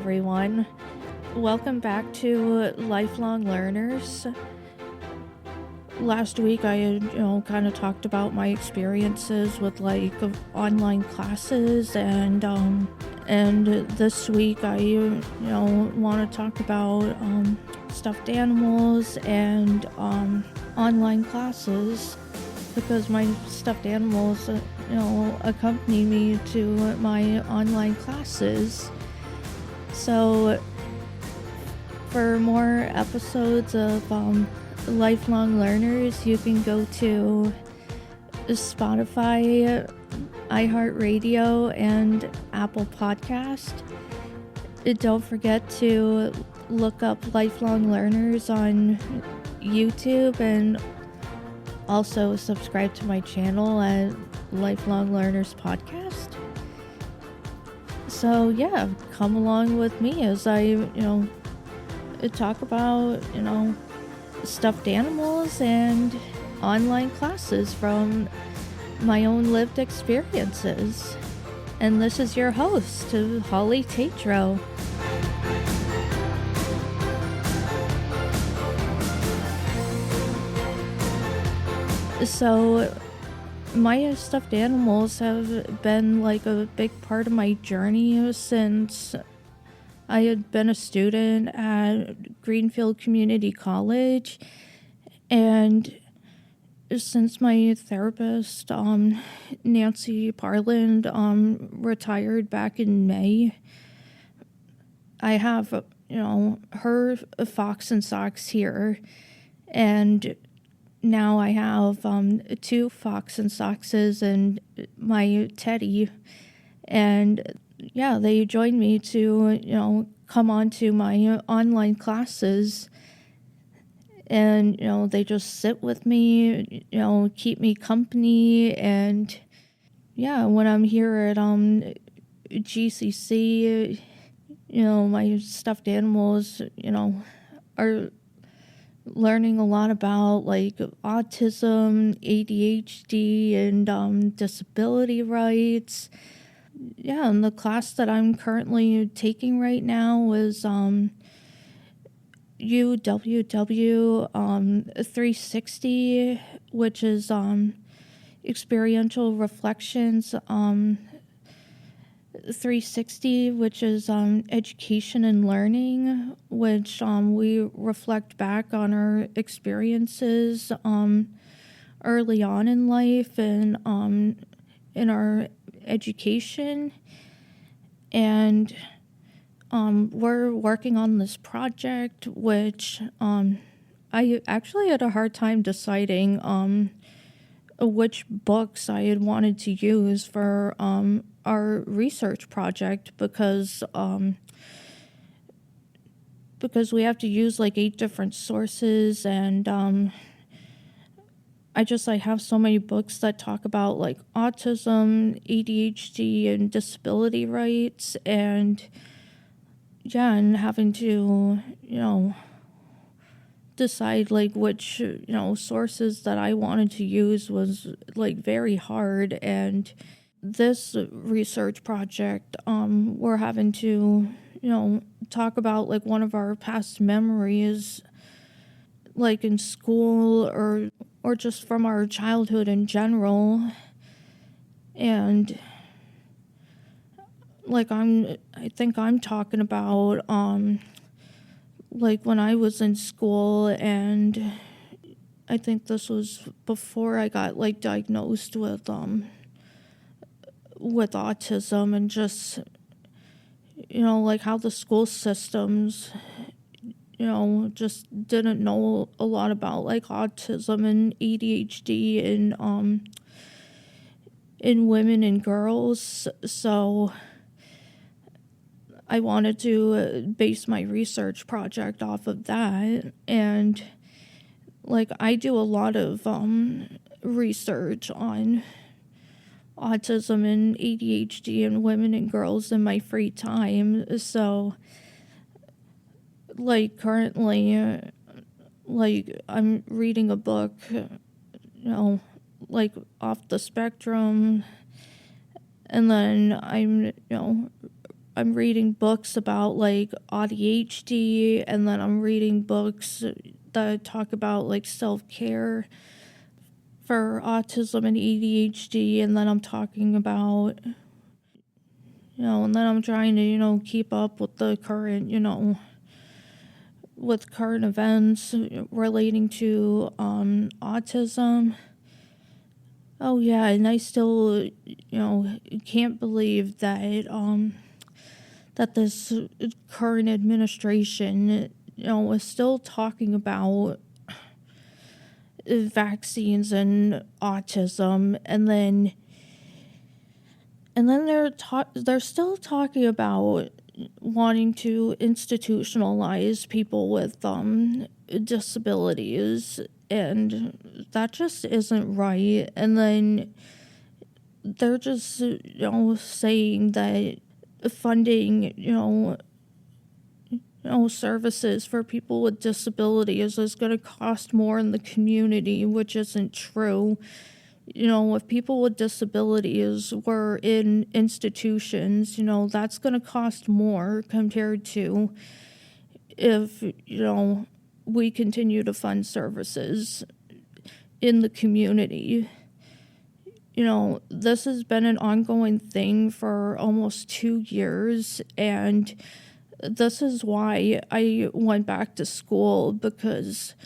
everyone. Welcome back to Lifelong Learners. Last week I had, kind of talked about my experiences with online classes, and this week I want to talk about stuffed animals and online classes, because my stuffed animals accompany me to my online classes. So for more episodes of Lifelong Learners, you can go to Spotify, iHeartRadio, and Apple Podcast. Don't forget to look up Lifelong Learners on YouTube, and also subscribe to my channel at Lifelong Learners Podcast. So yeah, come along with me as I, talk about, stuffed animals and online classes from my own lived experiences. And this is your host, Holly Tetreault. So my stuffed animals have been a big part of my journey since I had been a student at Greenfield Community College, and since my therapist, Nancy Parland, retired back in May, I have, her Fox and Socks here, and now I have 2 Fox and Soxes and my Teddy, and yeah, they joined me to, come on to my online classes, and, they just sit with me, keep me company, and yeah, when I'm here at GCC, my stuffed animals, are learning a lot about autism, ADHD, and disability rights. Yeah, and the class that I'm currently taking right now is UWW 360, which is Experiential Reflections 360, which is education and learning, which we reflect back on our experiences early on in life and in our education. And we're working on this project, which I actually had a hard time deciding which books I had wanted to use for our research project, because we have to use 8 different sources, and I have so many books that talk about autism, ADHD, and disability rights, and yeah, and having to decide which sources that I wanted to use was very hard. And this research project, we're having to talk about one of our past memories in school or just from our childhood in general. And I think I'm talking about when I was in school, and I think this was before I got diagnosed with autism, and just how the school systems just didn't know a lot about autism and ADHD in women and girls. So I wanted to base my research project off of that. And I do a lot of research on autism and ADHD in women and girls in my free time. So currently I'm reading a book off the spectrum, and then I'm I'm reading books about like ADHD, and then I'm reading books that talk about like self-care for autism and ADHD, and then I'm talking about, and then I'm trying to, keep up with the current, with current events relating to autism. Oh yeah, and I still, can't believe that that this current administration, is still talking about vaccines and autism, and then they're still talking about wanting to institutionalize people with disabilities, and that just isn't right. And then they're just saying that funding services for people with disabilities is going to cost more in the community, which isn't true. If people with disabilities were in institutions, that's going to cost more compared to if, we continue to fund services in the community. This has been an ongoing thing for almost 2 years, and this is why I went back to school, because,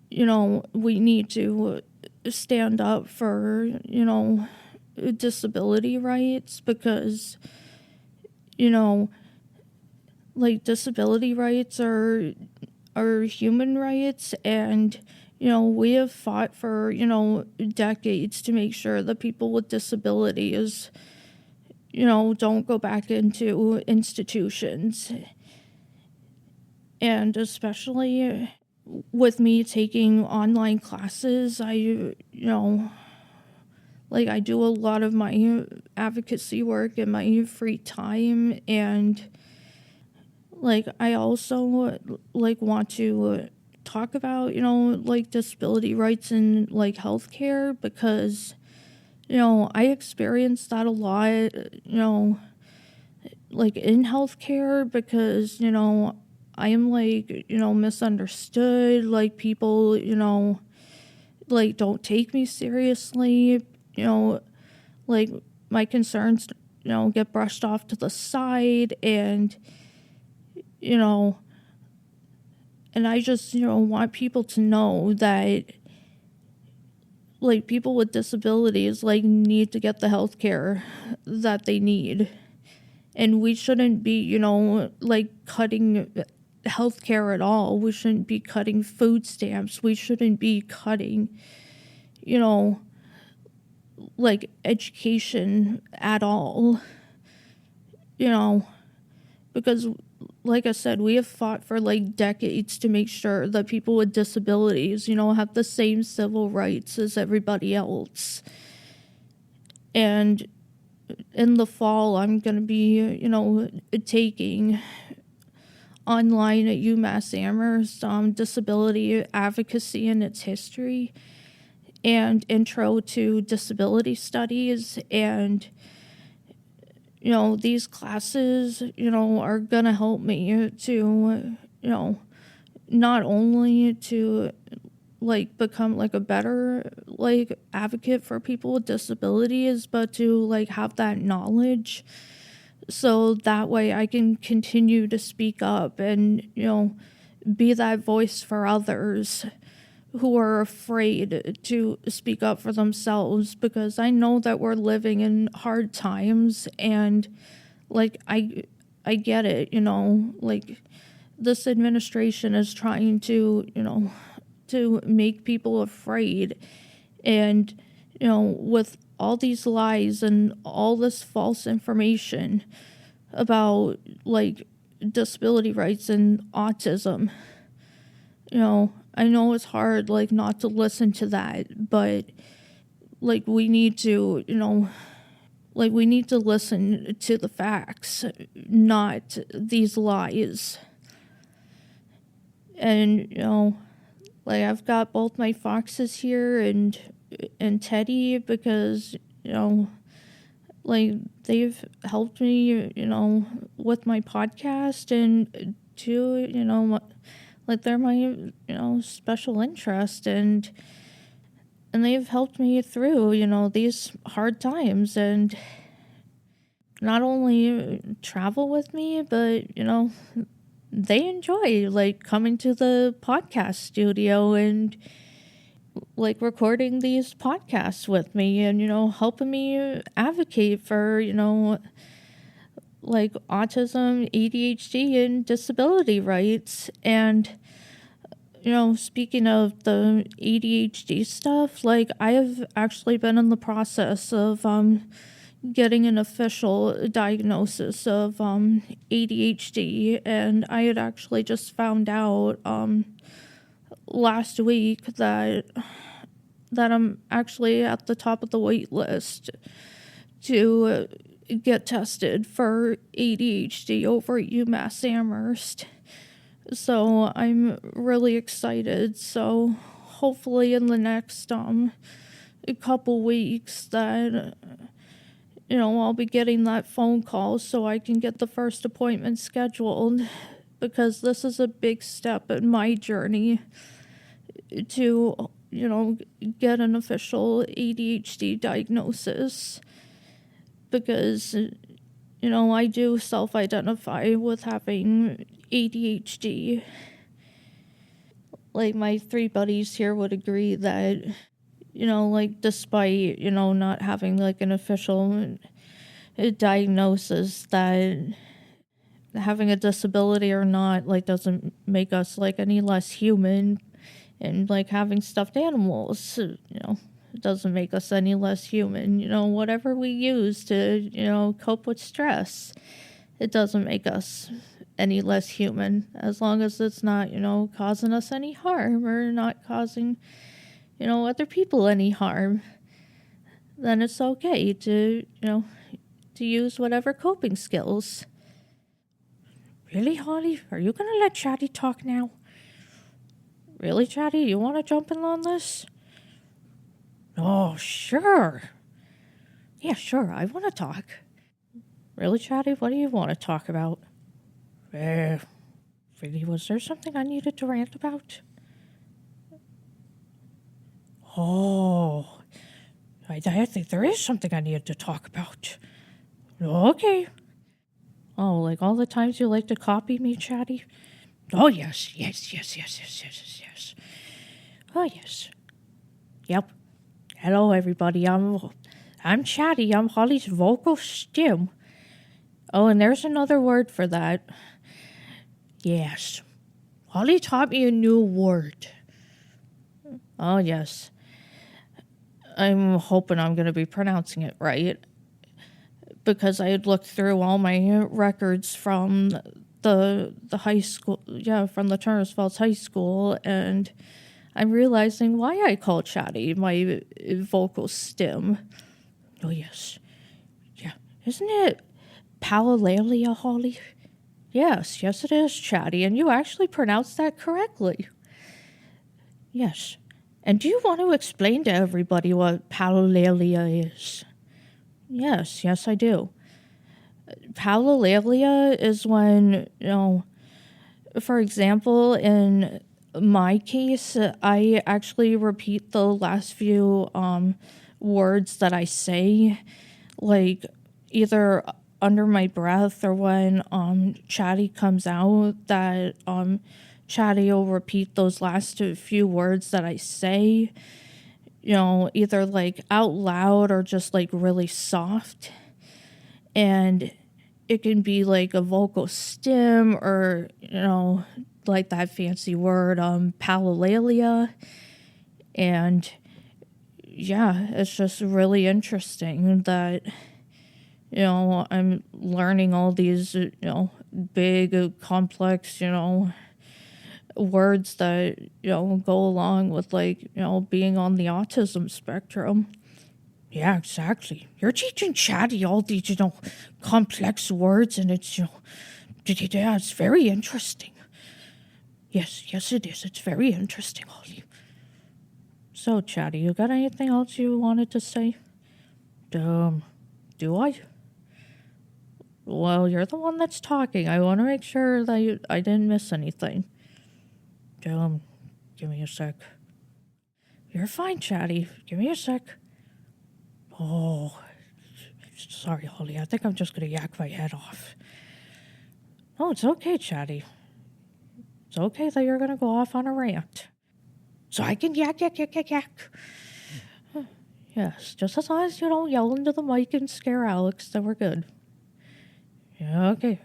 we need to stand up for, disability rights, because, like, disability rights are human rights, and, we have fought for, decades to make sure that people with disabilities, don't go back into institutions. And especially with me taking online classes, I do a lot of my advocacy work in my free time, and I also want to talk about disability rights and healthcare, because I experienced that a lot in healthcare, because I am misunderstood, people don't take me seriously, my concerns get brushed off to the side, and and I just, want people to know that, people with disabilities, need to get the health care that they need. And we shouldn't be, cutting health care at all. We shouldn't be cutting food stamps. We shouldn't be cutting, education at all. Because like I said, we have fought for decades to make sure that people with disabilities, have the same civil rights as everybody else. And in the fall, I'm going to be, taking online at UMass Amherst disability advocacy and its history, and intro to disability studies. And these classes, are going to help me to, not only to, become, a better, advocate for people with disabilities, but to, have that knowledge, so that way I can continue to speak up and, be that voice for others who are afraid to speak up for themselves, because I know that we're living in hard times, and I get it, this administration is trying to, to make people afraid, and, with all these lies and all this false information about disability rights and autism, I know it's hard, not to listen to that, but, we need to, we need to listen to the facts, not these lies. And, I've got both my foxes here and Teddy, because, like, they've helped me, with my podcast, and to, like, they're my, special interest, and they've helped me through, these hard times, and not only travel with me, but, they enjoy, like, coming to the podcast studio and, like, recording these podcasts with me and, helping me advocate for, like, autism, ADHD, and disability rights. And, speaking of the ADHD stuff, like, I have actually been in the process of getting an official diagnosis of ADHD, and I had actually just found out last week that I'm actually at the top of the wait list to get tested for ADHD over at UMass Amherst. So I'm really excited. So hopefully in the next couple weeks that I'll be getting that phone call so I can get the first appointment scheduled, because this is a big step in my journey to get an official ADHD diagnosis, because I do self-identify with having ADHD. Like, my 3 buddies here would agree that, like, despite, not having, like, an official diagnosis, that having a disability or not, like, doesn't make us, like, any less human. And, like, having stuffed animals, it doesn't make us any less human. Whatever we use to, cope with stress, it doesn't make us any less human, as long as it's not, causing us any harm or not causing, other people any harm. Then it's okay to, to use whatever coping skills. Really, Holly? Are you gonna let Chatty talk now? Really, Chatty? You want to jump in on this? Oh, sure. Yeah, sure. I want to talk. Really, Chatty? What do you want to talk about? Really, was there something I needed to rant about? Oh, I think there is something I needed to talk about. Okay. Oh, like all the times you like to copy me, Chatty? Oh, yes. Oh, yes. Yep. Hello, everybody. I'm Chatty. I'm Holly's vocal stim. Oh, and there's another word for that. Yes. Holly taught me a new word. Oh, yes. I'm hoping I'm going to be pronouncing it right, because I had looked through all my records from the high school, from the Turner's Falls High School, and I'm realizing why I call Chatty my vocal stim. Oh, yes. Yeah. Isn't it palilalia, Holly? Yes, it is, Chatty, and you actually pronounced that correctly. Yes. And do you want to explain to everybody what palilalia is? Yes, I do. Palilalia is when, for example, in my case, I actually repeat the last few words that I say, like either under my breath or when Chatty comes out, that Chatty will repeat those last few words that I say, either like out loud or just like really soft. And it can be like a vocal stim or, like that fancy word, palilalia. And yeah, it's just really interesting that, I'm learning all these, big, complex, words that, go along with, like, being on the autism spectrum. Yeah, exactly. You're teaching Chatty all these, complex words, and it's, yeah, it's very interesting. Yes, it is. It's very interesting, Holly. So, Chatty, you got anything else you wanted to say? Do I? Well, you're the one that's talking. I want to make sure that I didn't miss anything. Give me a sec. You're fine, Chatty. Give me a sec. Oh, sorry, Holly. I think I'm just going to yak my head off. No, it's okay, Chatty. It's okay that you're going to go off on a rant. So I can yak. Yes, just as long as you don't yell into the mic and scare Alex, then we're good. Yeah, okay.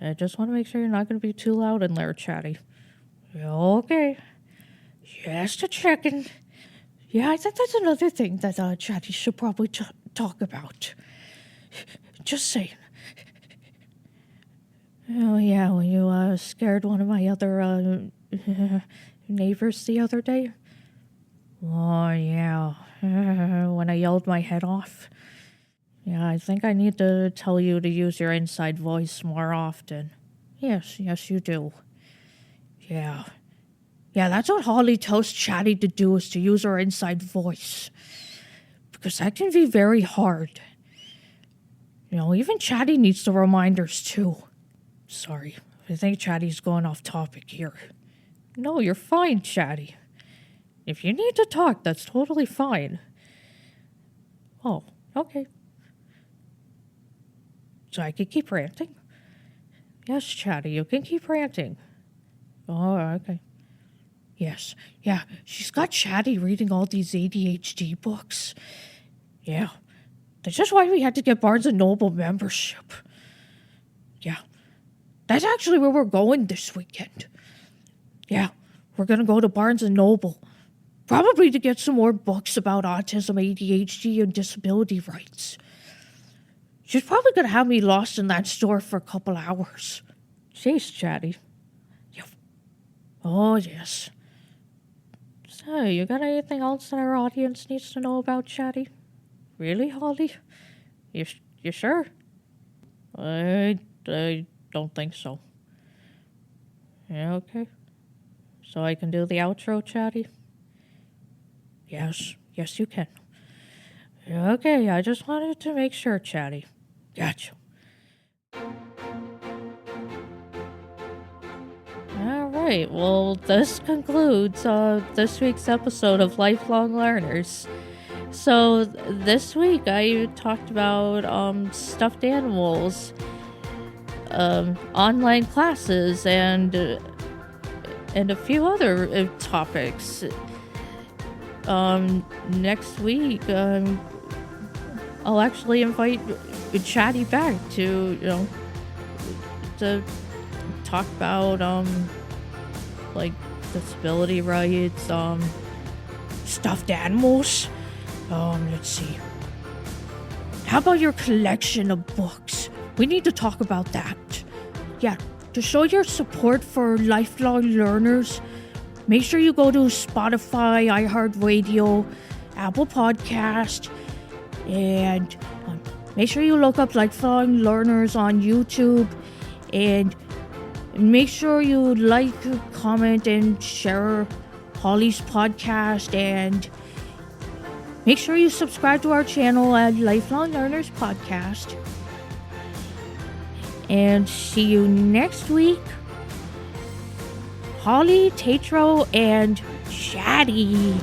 I just want to make sure you're not going to be too loud in there, Chatty. Yeah, okay. Just a checking. Yeah, I think that's another thing that Chatty should probably talk about. Just saying. Oh, yeah, when you scared one of my other neighbors the other day. Oh, yeah. When I yelled my head off. Yeah, I think I need to tell you to use your inside voice more often. Yes, you do. Yeah. Yeah, that's what Holly tells Chatty to do, is to use her inside voice. Because that can be very hard. Even Chatty needs the reminders too. Sorry, I think Chatty's going off topic here. No, you're fine, Chatty. If you need to talk, that's totally fine. Oh, okay. So I can keep ranting? Yes, Chatty, you can keep ranting. Oh, okay. Yes, yeah, she's got Chatty reading all these ADHD books. Yeah, that's just why we had to get Barnes & Noble membership. Yeah, that's actually where we're going this weekend. Yeah, we're going to go to Barnes & Noble. Probably to get some more books about autism, ADHD, and disability rights. She's probably going to have me lost in that store for a couple hours. Jeez, Chatty. Yeah. Oh, yes. So, you got anything else that our audience needs to know about Chatty? Really, Holly? You sure? I don't think so. Yeah, okay. So I can do the outro, Chatty? Yes, you can. Okay, I just wanted to make sure, Chatty. Gotcha. Alright, well, this concludes this week's episode of Lifelong Learners. So, this week I talked about stuffed animals, online classes, and a few other topics. Next week, I'll actually invite Chatty back to talk about, like, disability rights, stuffed animals. Let's see. How about your collection of books? We need to talk about that. Yeah, to show your support for lifelong learners, make sure you go to Spotify, iHeartRadio, Apple Podcast, and make sure you look up Lifelong Learners on YouTube, and make sure you like, comment, and share Holly's podcast, and make sure you subscribe to our channel at Lifelong Learners Podcast. And see you next week. Holly, Tetreault, and Chatty.